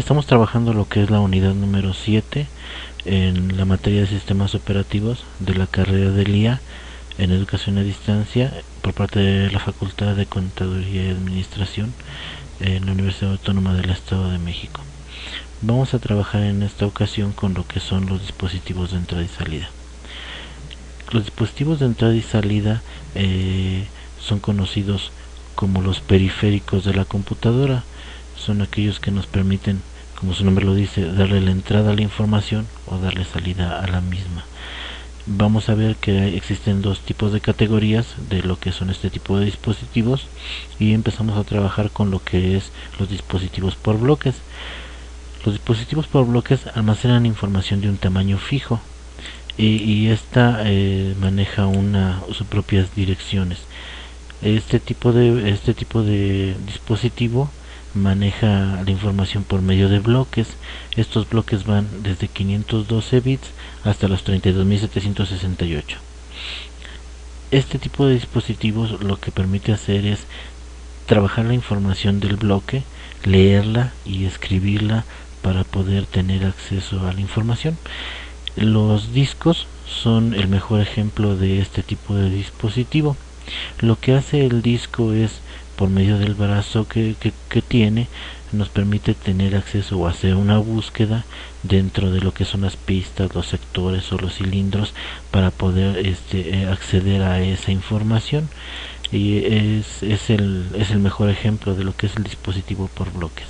Estamos trabajando lo que es la unidad número 7 en la materia de sistemas operativos de la carrera del IA en educación a distancia por parte de la Facultad de Contaduría y Administración en la Universidad Autónoma del Estado de México. Vamos a trabajar en esta ocasión con lo que son los dispositivos de entrada y salida. Los dispositivos de entrada y salida son conocidos como los periféricos de la computadora. Son aquellos que nos permiten, como su nombre lo dice, darle la entrada a la información o darle salida a la misma. Vamos a ver que existen dos tipos de categorías de lo que son este tipo de dispositivos y empezamos a trabajar con lo que es los dispositivos por bloques. Los dispositivos por bloques almacenan información de un tamaño fijo y esta maneja sus propias direcciones. Este tipo de dispositivo maneja la información por medio de bloques. Estos bloques van desde 512 bits hasta los 32.768. Este tipo de dispositivos lo que permite hacer es trabajar la información del bloque, leerla y escribirla para poder tener acceso a la información. Los discos son el mejor ejemplo de este tipo de dispositivo. Lo que hace el disco es, por medio del brazo que tiene, nos permite tener acceso o hacer una búsqueda dentro de lo que son las pistas, los sectores o los cilindros para poder acceder a esa información. Y es el mejor ejemplo de lo que es el dispositivo por bloques.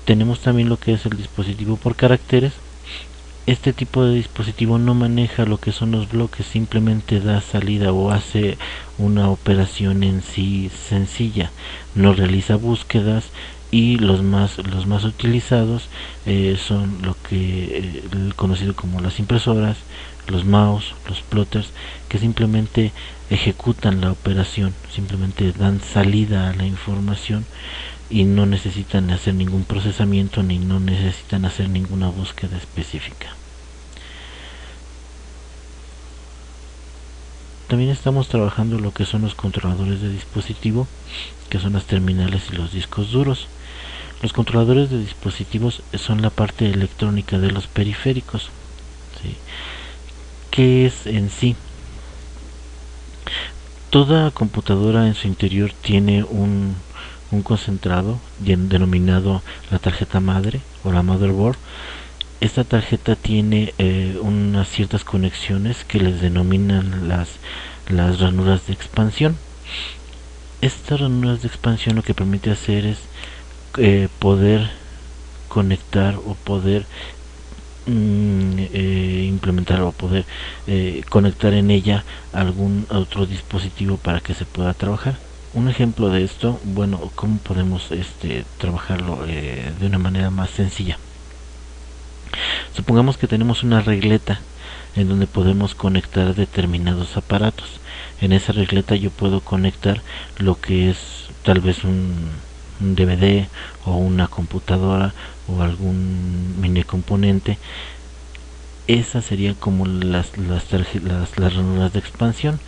Tenemos también lo que es el dispositivo por caracteres. Este tipo de dispositivo no maneja lo que son los bloques, simplemente da salida o hace una operación en sí sencilla, no realiza búsquedas y los más utilizados son lo que conocido como las impresoras, los mouse, los plotters, que simplemente ejecutan la operación, simplemente dan salida a la información y no necesitan hacer ningún procesamiento ni no necesitan hacer ninguna búsqueda específica. También estamos trabajando lo que son los controladores de dispositivo, que son las terminales y los discos duros. Los controladores de dispositivos son la parte electrónica de los periféricos. ¿Sí? ¿Qué es en sí? Toda computadora en su interior tiene un concentrado denominado la tarjeta madre o la motherboard. Esta tarjeta tiene unas ciertas conexiones que les denominan las ranuras de expansión. Estas ranuras de expansión lo que permite hacer es poder conectar o poder implementar o poder conectar en ella algún otro dispositivo para que se pueda trabajar. Un ejemplo de esto, bueno, cómo podemos trabajarlo de una manera más sencilla. Supongamos que tenemos una regleta en donde podemos conectar determinados aparatos. En esa regleta yo puedo conectar lo que es tal vez un DVD o una computadora o algún mini componente. Esas serían como las ranuras de expansión.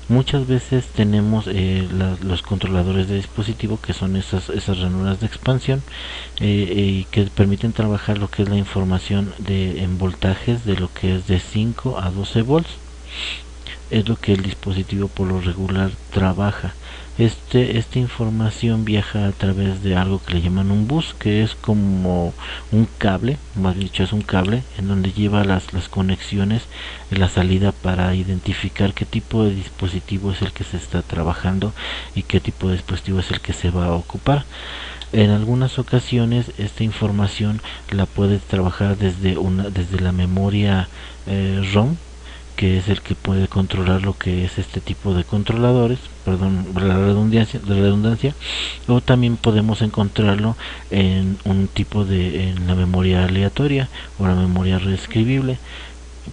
Muchas veces tenemos los controladores de dispositivo, que son esas ranuras de expansión que permiten trabajar lo que es la información en voltajes de lo que es de 5 a 12 volts. Es lo que el dispositivo por lo regular trabaja. Esta información viaja a través de algo que le llaman un bus, que es como un cable, más dicho es un cable en donde lleva las conexiones en la salida para identificar qué tipo de dispositivo es el que se está trabajando y qué tipo de dispositivo es el que se va a ocupar. En algunas ocasiones esta información la puedes trabajar desde la memoria ROM, que es el que puede controlar lo que es este tipo de controladores, perdón la redundancia, o también podemos encontrarlo en un tipo en la memoria aleatoria o la memoria reescribible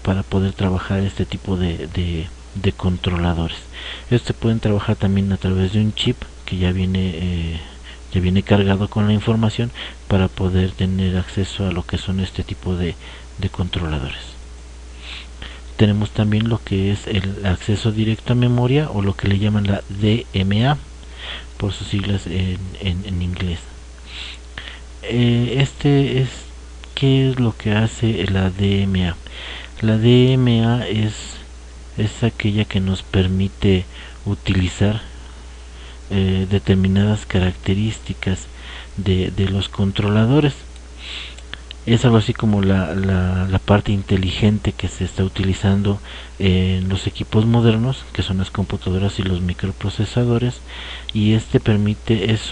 para poder trabajar este tipo de controladores. Estos pueden trabajar también a través de un chip que ya viene cargado con la información para poder tener acceso a lo que son este tipo de controladores. Tenemos también lo que es el acceso directo a memoria o lo que le llaman la DMA por sus siglas en inglés. Este es ¿qué es lo que hace la DMA? La DMA es aquella que nos permite utilizar determinadas características de los controladores. Es algo así como la parte inteligente que se está utilizando en los equipos modernos, que son las computadoras y los microprocesadores, y es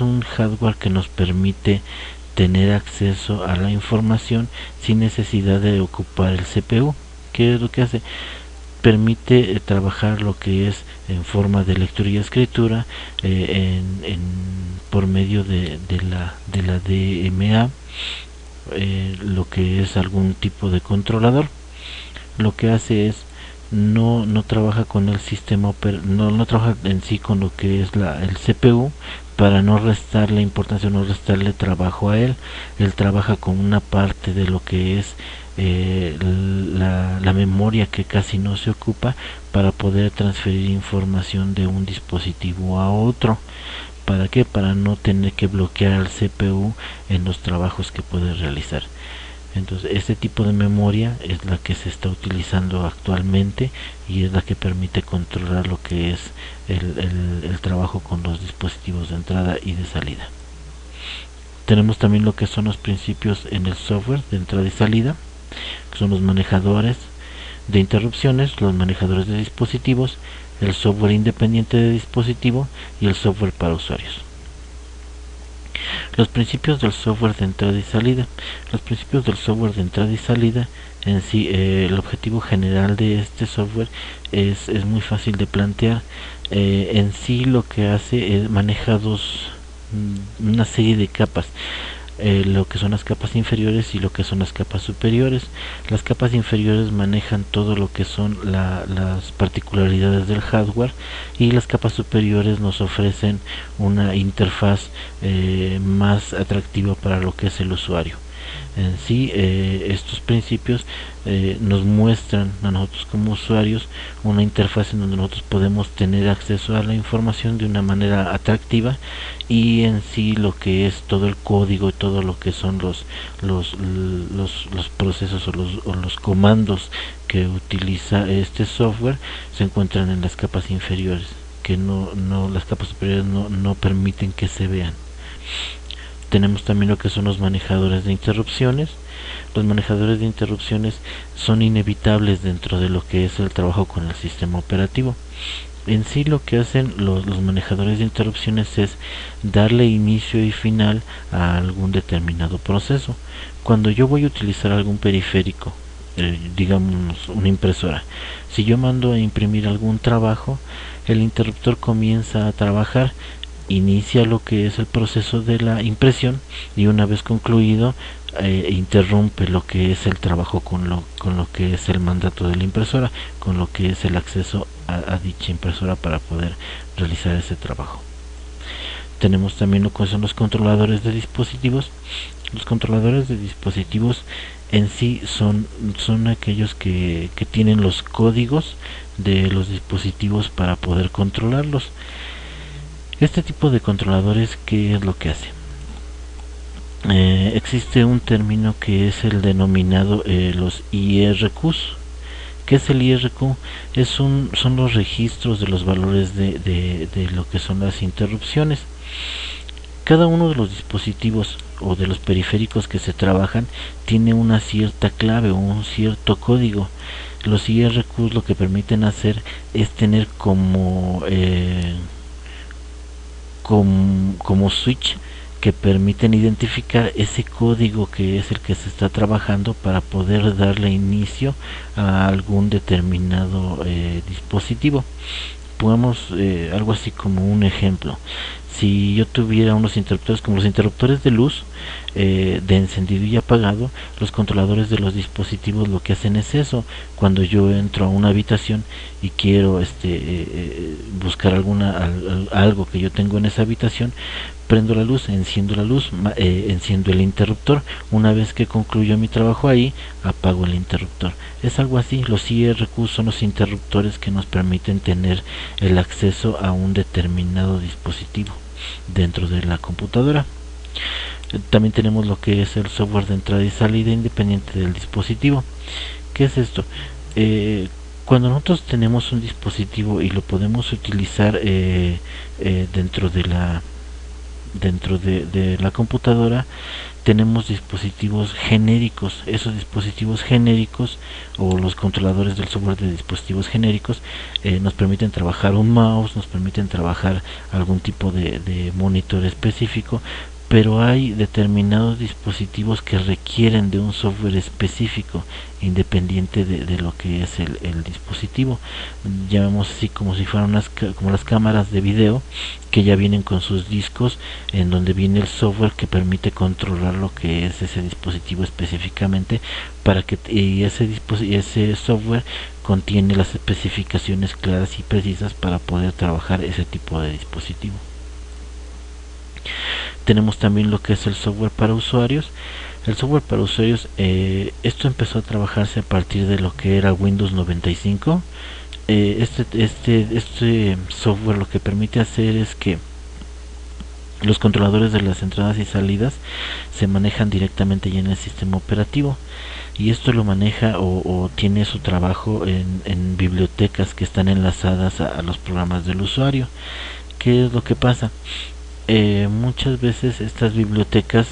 un hardware que nos permite tener acceso a la información sin necesidad de ocupar el CPU. ¿Qué es lo que hace? Permite trabajar lo que es en forma de lectura y escritura por medio de la DMA, lo que es algún tipo de controlador. Lo que hace es no trabaja con el sistema no trabaja en sí con lo que es el CPU, para no restarle importancia, no restarle trabajo a él. Él trabaja con una parte de lo que es la memoria, que casi no se ocupa, para poder transferir información de un dispositivo a otro. ¿Para qué? Para no tener que bloquear al CPU en los trabajos que puede realizar. Entonces, este tipo de memoria es la que se está utilizando actualmente y es la que permite controlar lo que es el trabajo con los dispositivos de entrada y de salida. Tenemos también lo que son los principios en el software de entrada y salida, que son los manejadores de interrupciones, los manejadores de dispositivos, el software independiente de dispositivo y el software para usuarios. Los principios del software de entrada y salida. Los principios del software de entrada y salida en sí, el objetivo general de este software es muy fácil de plantear. En sí lo que hace es maneja una serie de capas. Lo que son las capas inferiores y lo que son las capas superiores. Las capas inferiores manejan todo lo que son las particularidades del hardware, y las capas superiores nos ofrecen una interfaz más atractiva para lo que es el usuario. En sí, estos principios nos muestran a nosotros como usuarios una interfaz en donde nosotros podemos tener acceso a la información de una manera atractiva, y en sí lo que es todo el código y todo lo que son los procesos o los comandos que utiliza este software se encuentran en las capas inferiores, que las capas superiores no permiten que se vean. Tenemos también lo que son los manejadores de interrupciones. Los manejadores de interrupciones son inevitables dentro de lo que es el trabajo con el sistema operativo. En sí lo que hacen los manejadores de interrupciones es darle inicio y final a algún determinado proceso. Cuando yo voy a utilizar algún periférico, digamos una impresora, si yo mando a imprimir algún trabajo, el interruptor comienza a trabajar, inicia lo que es el proceso de la impresión, y una vez concluido interrumpe lo que es el trabajo con lo que es el mandato de la impresora, con lo que es el acceso a dicha impresora para poder realizar ese trabajo. Tenemos también lo que son los controladores de dispositivos. Los controladores de dispositivos en sí son aquellos que tienen los códigos de los dispositivos para poder controlarlos. Este tipo de controladores, ¿qué es lo que hace? Existe un término que es el denominado los IRQs. ¿Qué es el IRQ? Son los registros de los valores de lo que son las interrupciones. Cada uno de los dispositivos o de los periféricos que se trabajan tiene una cierta clave o un cierto código. Los IRQs lo que permiten hacer es tener como switch que permiten identificar ese código que es el que se está trabajando para poder darle inicio a algún determinado dispositivo. Pongamos algo así como un ejemplo. Si yo tuviera unos interruptores como los interruptores de luz, de encendido y apagado, los controladores de los dispositivos lo que hacen es eso. Cuando yo entro a una habitación y quiero buscar algo que yo tengo en esa habitación, prendo la luz, enciendo el interruptor. Una vez que concluyo mi trabajo ahí, apago el interruptor. Es algo así. Los IRQ son los interruptores que nos permiten tener el acceso a un determinado dispositivo dentro de la computadora. También tenemos lo que es el software de entrada y salida independiente del dispositivo. ¿Qué es esto? Cuando nosotros tenemos un dispositivo y lo podemos utilizar dentro de la computadora, tenemos dispositivos genéricos. Esos dispositivos genéricos o los controladores del software de dispositivos genéricos nos permiten trabajar un mouse, nos permiten trabajar algún tipo de monitor específico, pero hay determinados dispositivos que requieren de un software específico independiente de lo que es el dispositivo. Llamamos así como si fueran como las cámaras de video, que ya vienen con sus discos en donde viene el software que permite controlar lo que es ese dispositivo específicamente, para que ese software contiene las especificaciones claras y precisas para poder trabajar ese tipo de dispositivo. Tenemos también lo que es el software para usuarios. El software para usuarios, esto empezó a trabajarse a partir de lo que era Windows 95. Este software lo que permite hacer es que los controladores de las entradas y salidas se manejan directamente ya en el sistema operativo, y esto lo maneja o tiene su trabajo en bibliotecas que están enlazadas a los programas del usuario. ¿Qué es lo que pasa? Muchas veces estas bibliotecas,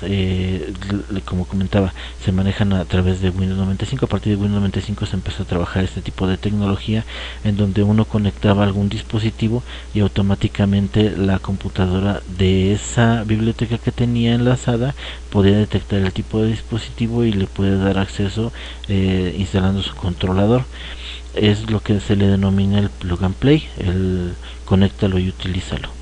como comentaba, se manejan a través de Windows 95. A partir de Windows 95 se empezó a trabajar este tipo de tecnología, en donde uno conectaba algún dispositivo y automáticamente la computadora de esa biblioteca que tenía enlazada podía detectar el tipo de dispositivo y le puede dar acceso instalando su controlador. Es lo que se le denomina el plug and play, el conéctalo y utilízalo.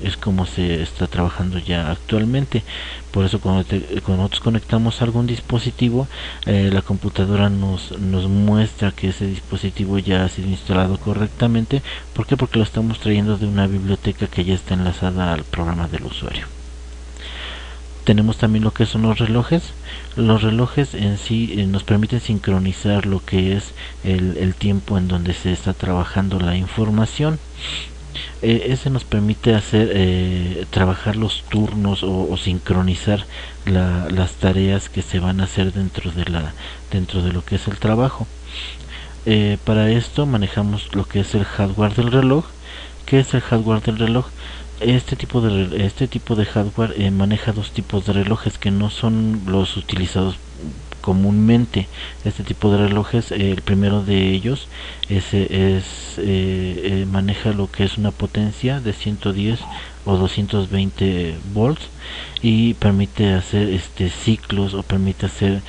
Es como se está trabajando ya actualmente. Por eso cuando nosotros conectamos algún dispositivo, la computadora nos muestra que ese dispositivo ya ha sido instalado correctamente. ¿Por qué? Porque lo estamos trayendo de una biblioteca que ya está enlazada al programa del usuario. Tenemos también lo que son los relojes. Los relojes en sí nos permiten sincronizar lo que es el tiempo en donde se está trabajando la información. Ese nos permite hacer trabajar los turnos o sincronizar las tareas que se van a hacer dentro de lo que es el trabajo. Para esto manejamos lo que es el hardware del reloj. ¿Qué es el hardware del reloj? Este tipo de hardware maneja dos tipos de relojes que no son los utilizados comúnmente. Este tipo de relojes, el primero de ellos maneja lo que es una potencia de 110 o 220 volts y permite hacer ciclos, o permite hacer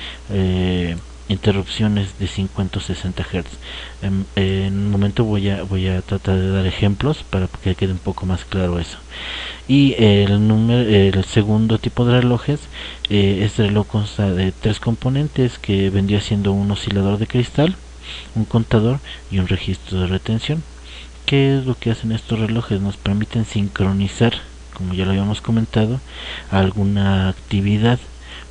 interrupciones de 50 o 60 Hz. En un momento voy a tratar de dar ejemplos para que quede un poco más claro eso. Y el segundo tipo de relojes, este reloj consta de tres componentes, que vendría siendo un oscilador de cristal, un contador y un registro de retención. ¿Qué es lo que hacen estos relojes? Nos permiten sincronizar, como ya lo habíamos comentado, alguna actividad.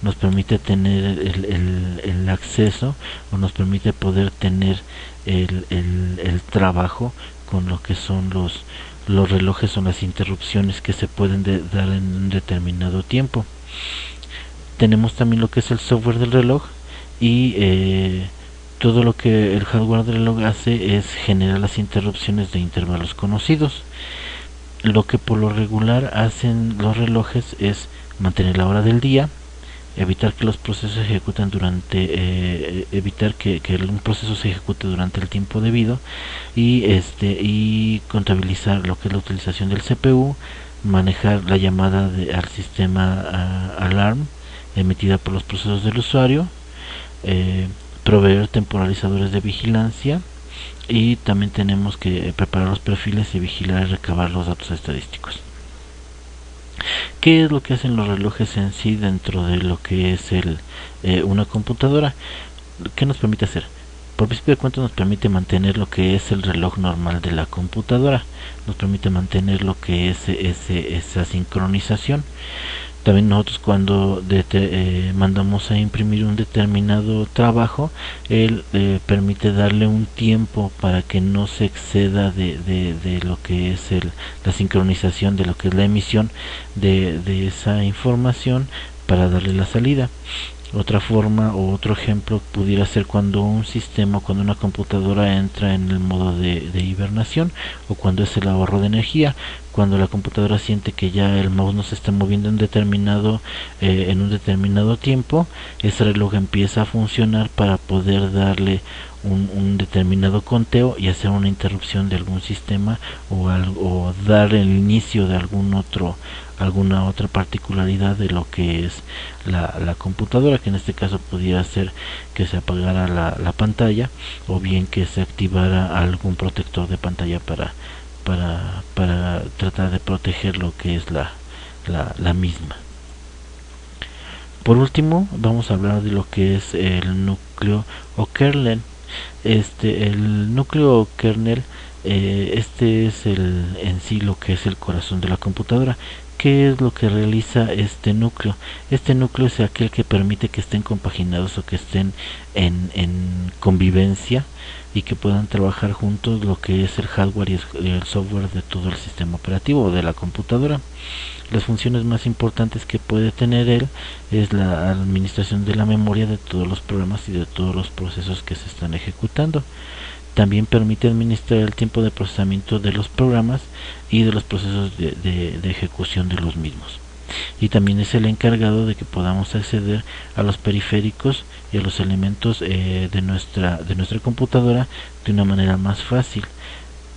Nos permite tener el acceso, o nos permite poder tener el trabajo con lo que son los relojes, son las interrupciones que se pueden dar en un determinado tiempo. Tenemos también lo que es el software del reloj, y todo lo que el hardware del reloj hace es generar las interrupciones de intervalos conocidos. Lo que por lo regular hacen los relojes es mantener la hora del día, evitar que los procesos se ejecuten evitar que un proceso se ejecute durante el tiempo debido, y contabilizar lo que es la utilización del CPU, manejar la llamada al sistema alarm emitida por los procesos del usuario, proveer temporalizadores de vigilancia, y también tenemos que preparar los perfiles y vigilar y recabar los datos estadísticos. ¿Qué es lo que hacen los relojes en sí dentro de lo que es una computadora? ¿Qué nos permite hacer? Por principio de cuentas nos permite mantener lo que es el reloj normal de la computadora, nos permite mantener lo que es esa sincronización. También nosotros cuando mandamos a imprimir un determinado trabajo, él permite darle un tiempo para que no se exceda de lo que es la sincronización de lo que es la emisión de esa información, para darle la salida. Otra forma o otro ejemplo pudiera ser cuando un sistema, cuando una computadora entra en el modo de hibernación, o cuando es el ahorro de energía, cuando la computadora siente que ya el mouse no se está moviendo en un determinado tiempo, ese reloj empieza a funcionar para poder darle un determinado conteo y hacer una interrupción de algún sistema o dar el inicio de alguna otra particularidad de lo que es la computadora, que en este caso pudiera ser que se apagara la pantalla, o bien que se activara algún protector de pantalla para tratar de proteger lo que es la misma. Por último, vamos a hablar de lo que es el núcleo o kernel. El núcleo o kernel, este es en sí lo que es el corazón de la computadora. ¿Qué es lo que realiza este núcleo? Este núcleo es aquel que permite que estén compaginados o que estén en convivencia y que puedan trabajar juntos lo que es el hardware y el software de todo el sistema operativo o de la computadora. Las funciones más importantes que puede tener él es la administración de la memoria de todos los programas y de todos los procesos que se están ejecutando. También permite administrar el tiempo de procesamiento de los programas y de los procesos de ejecución de los mismos. Y también es el encargado de que podamos acceder a los periféricos y a los elementos de nuestra computadora de una manera más fácil.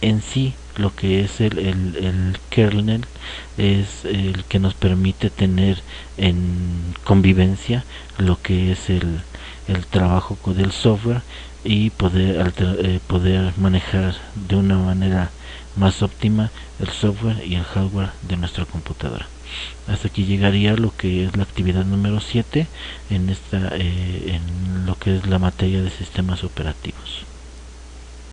En sí, lo que es el kernel es el que nos permite tener en convivencia lo que es el trabajo del software y poder manejar de una manera más óptima el software y el hardware de nuestra computadora. Hasta aquí llegaría lo que es la actividad número 7 en lo que es la materia de sistemas operativos.